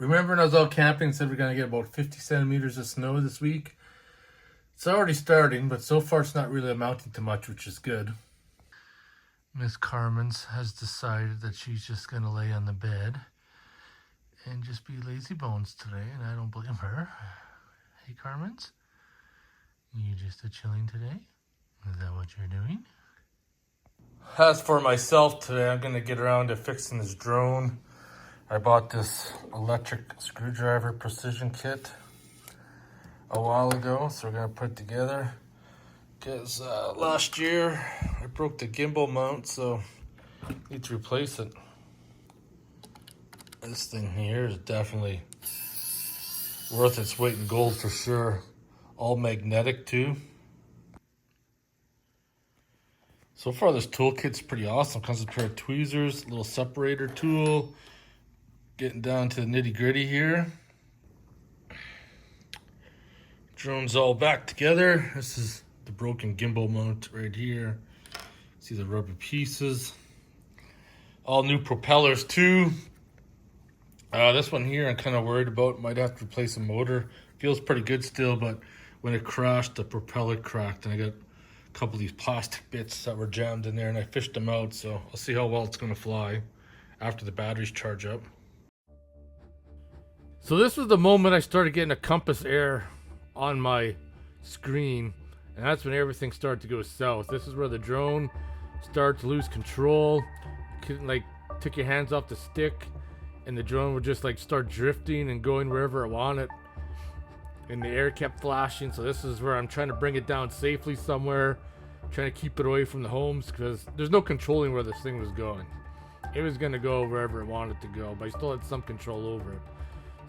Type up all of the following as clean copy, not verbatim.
Remember when I was out camping, said we're going to get about 50 centimeters of snow this week? It's already starting, but so far it's not really amounting to much, which is good. Miss Carmen's has decided that she's just going to lay on the bed and just be lazy bones today, and I don't blame her. Hey, Carmen's, you just chilling today? Is that what you're doing? As for myself today, I'm going to get around to fixing this drone. I bought this electric screwdriver precision kit a while ago, so we're going to put it together. Because last year I broke the gimbal mount, so I need to replace it. This thing here is definitely worth its weight in gold for sure. All magnetic too. So far this toolkit's pretty awesome. Comes with a pair of tweezers, little separator tool. Getting down to the nitty gritty here. Drone's all back together. This is the broken gimbal mount right here. See the rubber pieces. All new propellers too. This one here I'm kind of worried about. Might have to replace a motor. Feels pretty good still, but when it crashed, the propeller cracked, and I got a couple of these plastic bits that were jammed in there, and I fished them out, so I'll see how well it's going to fly after the batteries charge up. So this was the moment I started getting a compass error on my screen, and that's when everything started to go south. This is where the drone started to lose control. Couldn't, like, take your hands off the stick, and the drone would just like start drifting and going wherever it wanted, and the air kept flashing. So this is where I'm trying to bring it down safely somewhere, trying to keep it away from the homes, because there's no controlling where this thing was going. It was going to go wherever it wanted to go, but I still had some control over it.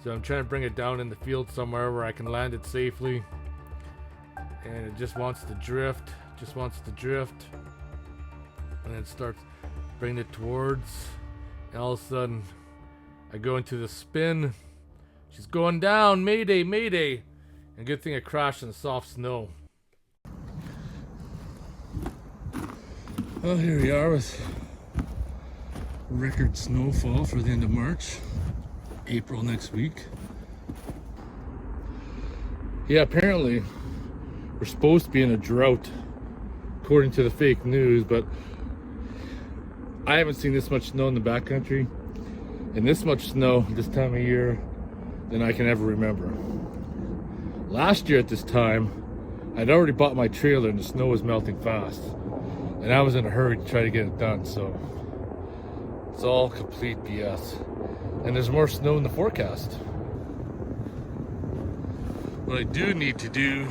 So I'm trying to bring it down in the field somewhere where I can land it safely. And it just wants to drift, and it starts bringing it towards, and all of a sudden I go into the spin. She's going down, mayday, mayday. And good thing I crashed in the soft snow. Well, here we are with record snowfall for the end of March. April next week. Yeah, apparently we're supposed to be in a drought according to the fake news, but I haven't seen this much snow in the backcountry and this much snow this time of year than I can ever remember. Last year at this time, I'd already bought my trailer and the snow was melting fast, and I was in a hurry to try to get it done, so it's all complete BS. And there's more snow in the forecast. What I do need to do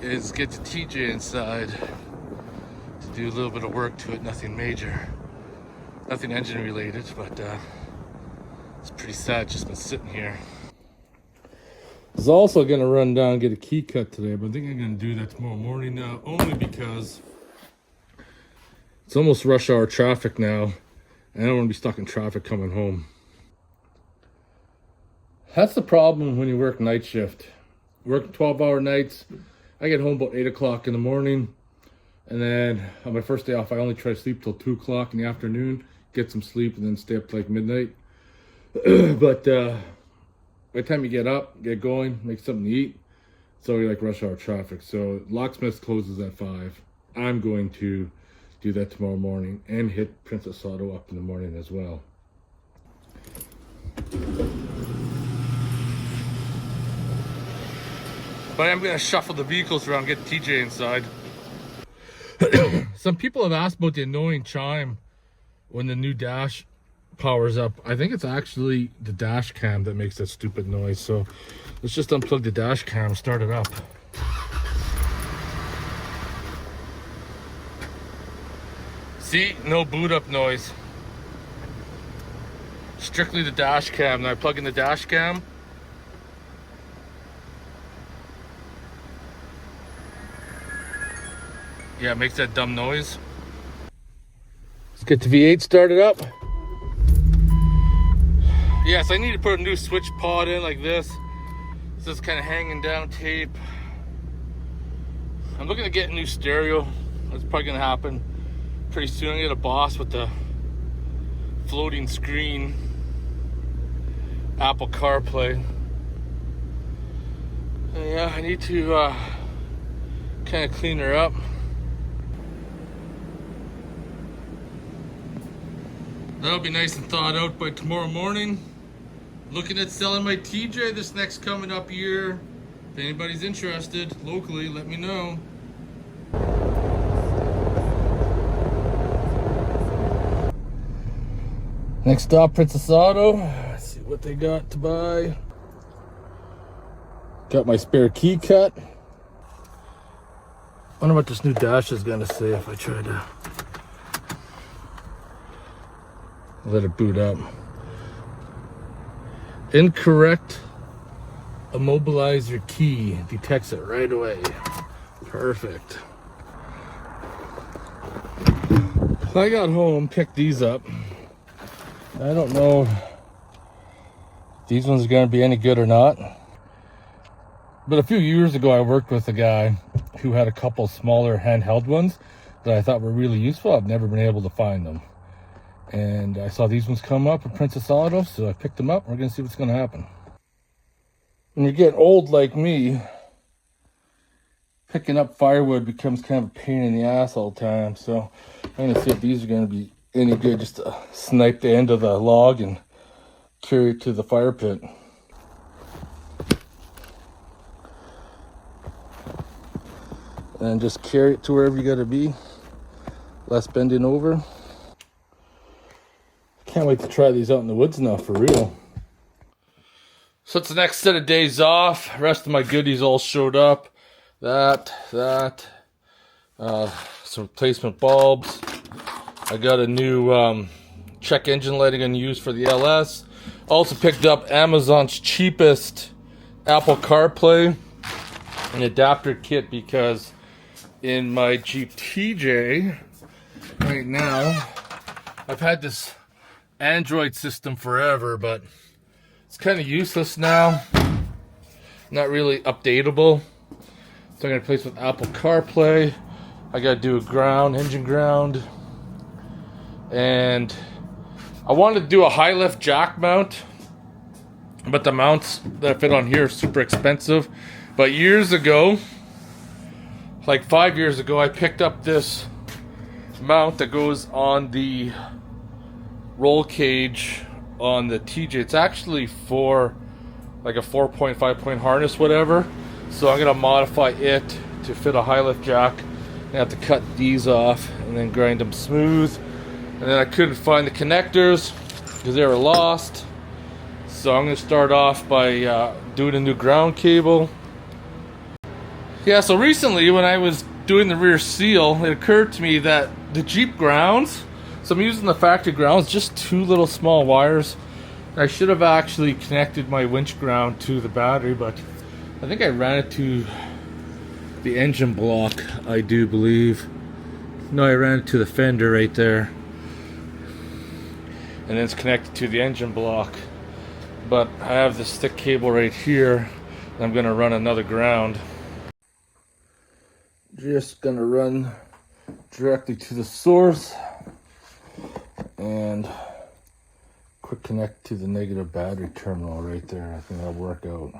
is get the TJ inside to do a little bit of work to it. Nothing major, nothing engine related, but it's pretty sad just been sitting here. I was also gonna run down and get a key cut today, but I think I'm gonna do that tomorrow morning now, only because it's almost rush hour traffic now. I don't want to be stuck in traffic coming home. That's the problem when you work night shift. Work 12-hour nights. I get home about 8 o'clock in the morning. And then on my first day off, I only try to sleep till 2 o'clock in the afternoon. Get some sleep and then stay up till like midnight. But by the time you get up, get going, make something to eat, it's already like rush hour traffic. So Locksmith closes at 5. I'm going to do that tomorrow morning and hit Princess Auto up in the morning as well. But I'm gonna shuffle the vehicles around, get TJ inside. Some people have asked about the annoying chime when the new dash powers up. I think it's actually the dash cam that makes that stupid noise. So let's just unplug the dash cam, start it up. See, no boot up noise. Strictly the dash cam. Now I plug in the dash cam. Yeah, it makes that dumb noise. Let's get the V8 started up. Yes, I need to put a new switch pod in like this. This is kind of hanging down tape. I'm looking to get a new stereo. That's probably gonna happen pretty soon. I get a Boss with the floating screen. Apple CarPlay. And yeah, I need to kind of clean her up. That'll be nice and thawed out by tomorrow morning. Looking at selling my TJ this next coming up year. If anybody's interested locally, let me know. Next stop, Princess Auto. Let's see what they got to buy. Got my spare key cut. Wonder what this new dash is gonna say if I try to let it boot up. Incorrect immobilizer key. Detects it right away. Perfect. I got home, picked these up. I don't know if these ones are going to be any good or not. But a few years ago, I worked with a guy who had a couple smaller handheld ones that I thought were really useful. I've never been able to find them. And I saw these ones come up at Princess Auto, so I picked them up. We're going to see what's going to happen. When you're getting old like me, picking up firewood becomes kind of a pain in the ass all the time. So I'm going to see if these are going to be any good, just to snipe the end of the log and carry it to the fire pit. And just carry it to wherever you got to be. Less bending over. Can't wait to try these out in the woods now, for real. So it's the next set of days off. The rest of my goodies all showed up. Some replacement bulbs. I got a new check engine light I'm going to use for the LS. Also picked up Amazon's cheapest Apple CarPlay, an adapter kit, because in my Jeep TJ right now, I've had this Android system forever, but it's kind of useless now. Not really updatable. So I'm going to replace with Apple CarPlay. I got to do a ground, engine ground. And I wanted to do a high lift jack mount, but the mounts that fit on here are super expensive. But years ago, like 5 years ago, I picked up this mount that goes on the roll cage on the TJ. It's actually for like a 4.5 point harness, whatever. So I'm gonna modify it to fit a high lift jack. I have to cut these off and then grind them smooth. And then I couldn't find the connectors because they were lost. So I'm going to start off by doing a new ground cable. Yeah, so recently when I was doing the rear seal, it occurred to me that the Jeep grounds, so I'm using the factory grounds, just two little small wires. I should have actually connected my winch ground to the battery, but I think I ran it to the engine block, I do believe. No, I ran it to the fender right there. And then it's connected to the engine block. But I have this stick cable right here, and I'm gonna run another ground. Just gonna run directly to the source and quick connect to the negative battery terminal right there. I think that'll work out.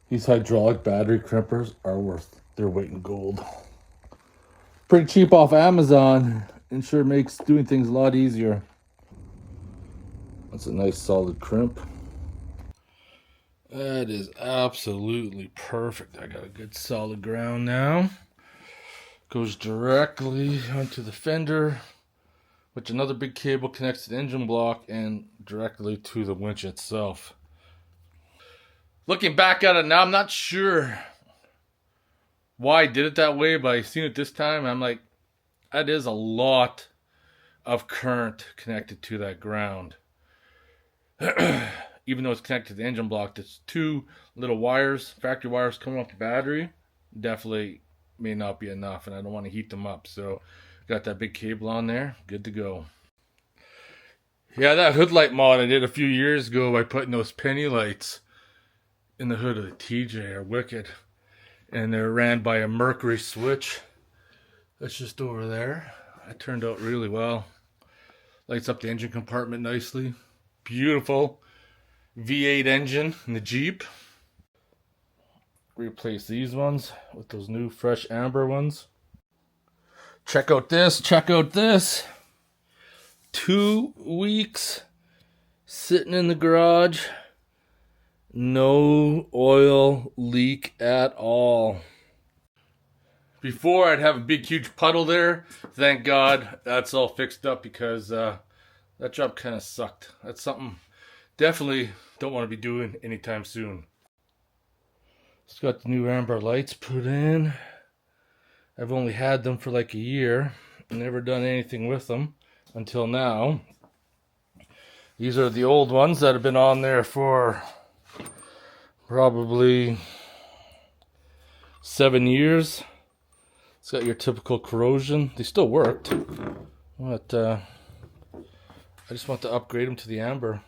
These hydraulic battery crimpers are worth their weight in gold. Pretty cheap off Amazon. And sure makes doing things a lot easier. That's a nice solid crimp. That is absolutely perfect. I got a good solid ground now. Goes directly onto the fender, which another big cable connects to the engine block and directly to the winch itself. Looking back at it now, I'm not sure why I did it that way, but I seen it this time and I'm like, that is a lot of current connected to that ground. Even though it's connected to the engine block, there's two little wires, factory wires coming off the battery. Definitely may not be enough, and I don't want to heat them up. So got that big cable on there, good to go. Yeah, that hood light mod I did a few years ago by putting those penny lights in the hood of the TJ are wicked. And they're ran by a Mercury switch. That's just over there. It turned out really well. Lights up the engine compartment nicely. beautiful V8 engine in the Jeep. Replace these ones with those new fresh amber ones. Check out this, check out this. 2 weeks sitting in the garage. No oil leak at all. Before I'd have a big huge puddle there. Thank God that's all fixed up because that job kind of sucked. That's something definitely don't want to be doing anytime soon. It's got the new amber lights put in. I've only had them for like a year. Never done anything with them until now. These are the old ones that have been on there for probably 7 years. It's got your typical corrosion. They still worked, but I just want to upgrade them to the amber.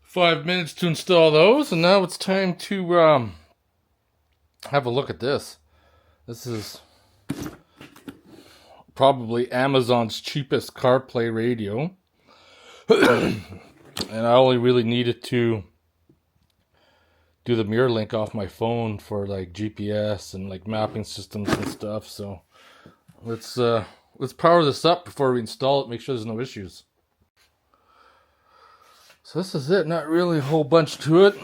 5 minutes to install those, and now it's time to have a look at this. This is probably Amazon's cheapest Carplay radio. And I only really needed to do the mirror link off my phone for like GPS and like mapping systems and stuff. So let's power this up before we install it, make sure there's no issues. So this is it, not really a whole bunch to it.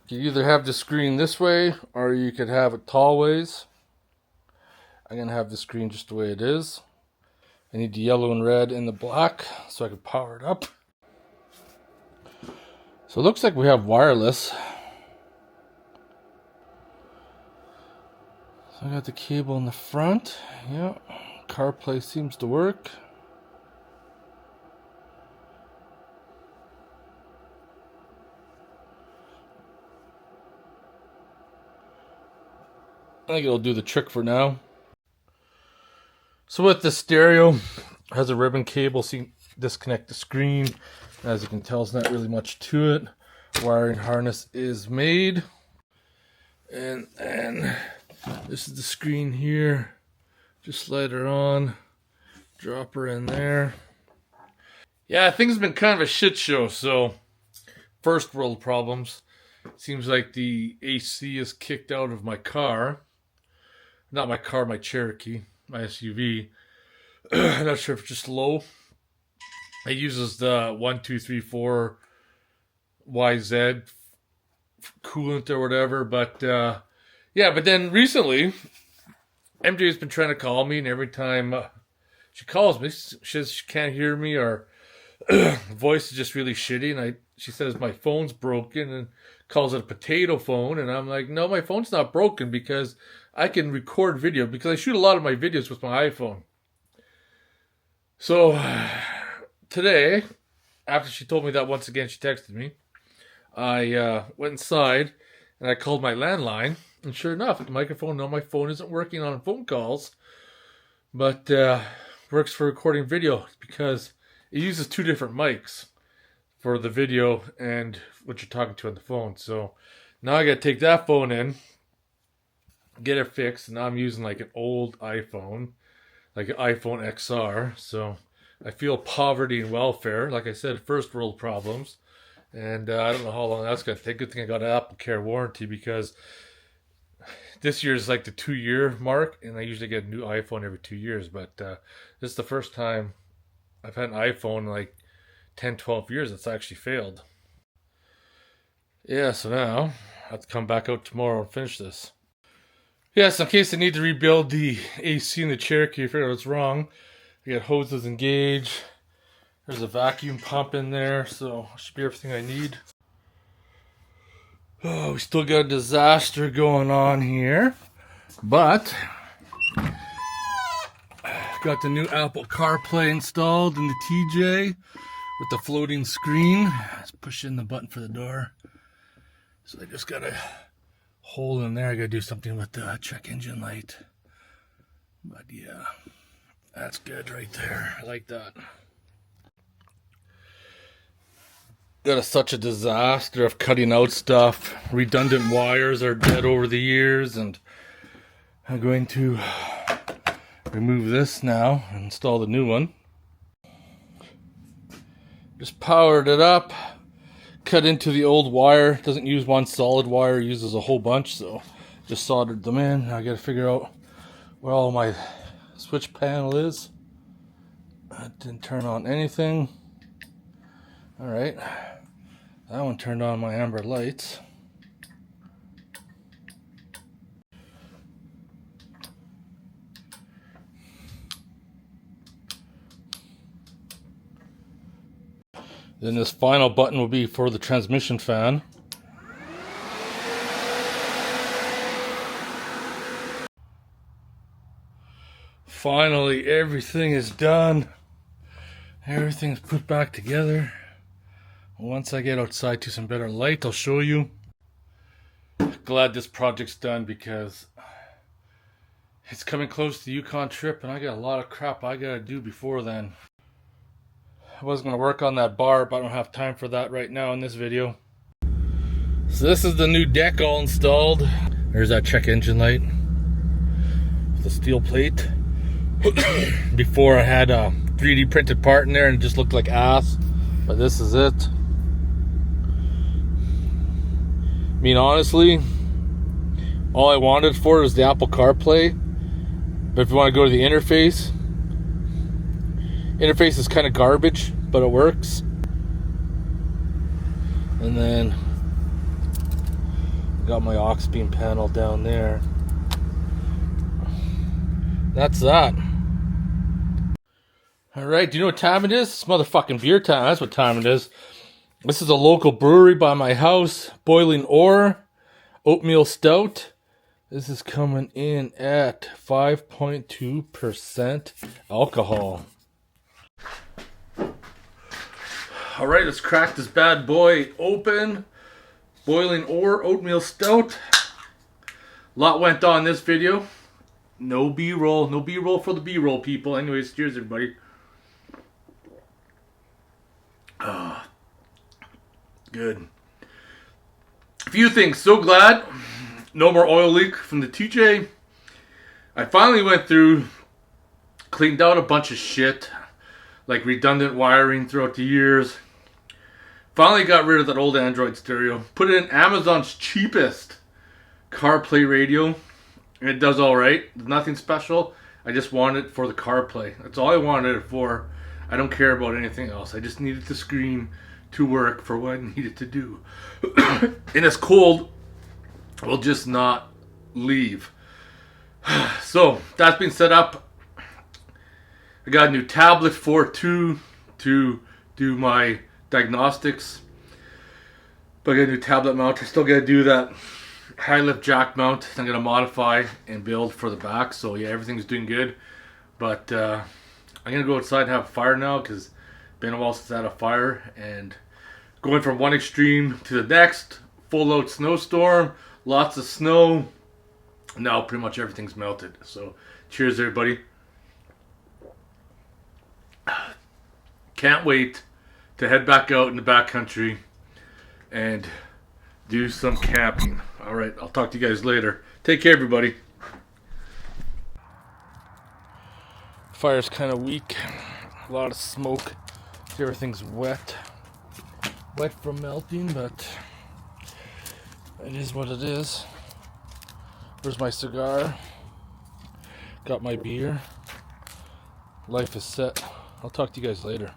You either have the screen this way or you could have it tall ways. I'm gonna have the screen just the way it is. I need the yellow and red and the black so I can power it up. So it looks like we have wireless. So I got the cable in the front. Yeah, CarPlay seems to work. I think it'll do the trick for now. So with the stereo, it has a ribbon cable so you can disconnect the screen. As you can tell, it's not really much to it. Wiring harness is made. And this is the screen here. Just slide her on, drop her in there. Yeah, things have been kind of a shit show, so first world problems. Seems like the AC is kicked out of my car. Not my car, my Cherokee, my SUV. I'm not sure if it's just low. It uses the 1234 YZ coolant or whatever, but yeah, but then recently MJ's been trying to call me, and every time she calls me, she says she can't hear me, or voice is just really shitty, and she says my phone's broken and calls it a potato phone, and I'm like, no, my phone's not broken because I can record video, because I shoot a lot of my videos with my iPhone. So today, after she told me that once again, she texted me, I went inside and I called my landline, and sure enough, the microphone on my phone isn't working on phone calls, but works for recording video because it uses 2 different mics for the video and what you're talking to on the phone. So now I gotta take that phone in, get it fixed, and now I'm using like an old iPhone, like an iPhone XR. So I feel poverty and welfare. Like I said, first world problems. And I don't know how long that's going to take. Good thing I got an Apple Care warranty, because this year is like the 2-year mark, and I usually get a new iPhone every 2 years. But this is the first time I've had an iPhone in like 10, 12 years that's actually failed. Yeah, so now I have to come back out tomorrow and finish this. Yes, in case I need to rebuild the AC in the Cherokee, figure out what's wrong. I got hoses engaged. There's a vacuum pump in there, so should be everything I need. Oh, we still got a disaster going on here, but got the new Apple CarPlay installed in the TJ with the floating screen. Let's push in the button for the door. So I just got a hole in there. I gotta do something with the check engine light. But yeah, that's good right there. I like that. Got such a disaster of cutting out stuff. Redundant wires are dead over the years, and I'm going to remove this now and install the new one. Just powered it up, cut into the old wire. Doesn't use one solid wire, uses a whole bunch, so just soldered them in. Now I gotta figure out where all my switch panel is. That didn't turn on anything. Alright, that one turned on my amber lights. Then this final button will be for the transmission fan. Finally, everything is done. Everything's put back together. Once I get outside to some better light, I'll show you. Glad this project's done because it's coming close to the Yukon trip and I got a lot of crap I gotta do before then. I was going to work on that bar, but I don't have time for that right now in this video. So this is the new deck all installed. There's that check engine light. The steel plate. Before I had a 3D printed part in there and it just looked like ass. But this is it. I mean, honestly, all I wanted for is the Apple CarPlay. But if you want to go to the interface is kind of garbage, but it works. And then got my Auxbeam panel down there. That's that. Alright, do you know what time it is? It's motherfucking beer time. That's what time it is. This is a local brewery by my house. Boiling Ore Oatmeal Stout. This is coming in at 5.2% alcohol. Alright, let's crack this bad boy open. Boiling Ore Oatmeal Stout. A lot went on in this video. No B-roll. No B-roll for the B-roll, people. Anyways, cheers, everybody. Good. A few things. So glad. No more oil leak from the TJ. I finally went through, cleaned out a bunch of shit, like redundant wiring throughout the years. Finally got rid of that old Android stereo. Put it in Amazon's cheapest CarPlay radio. And it does alright. Nothing special. I just wanted it for the CarPlay. That's all I wanted it for. I don't care about anything else. I just needed the screen to work for what I needed to do. And it's cold. Will just not leave. So, that's been set up. I got a new tablet to do my diagnostics. But I got a new tablet mount. I still got to do that high lift jack mount. I'm going to modify and build for the back. So yeah, everything's doing good. But I'm going to go outside and have a fire now because it's been a while since I had a fire. And going from one extreme to the next. Full out snowstorm. Lots of snow. Now pretty much everything's melted. So cheers everybody. Can't wait to head back out in the backcountry and do some camping. Alright, I'll talk to you guys later. Take care everybody. Fire's kind of weak. A lot of smoke. Everything's wet. Wet from melting, but it is what it is. Where's my cigar? Got my beer. Life is set. I'll talk to you guys later.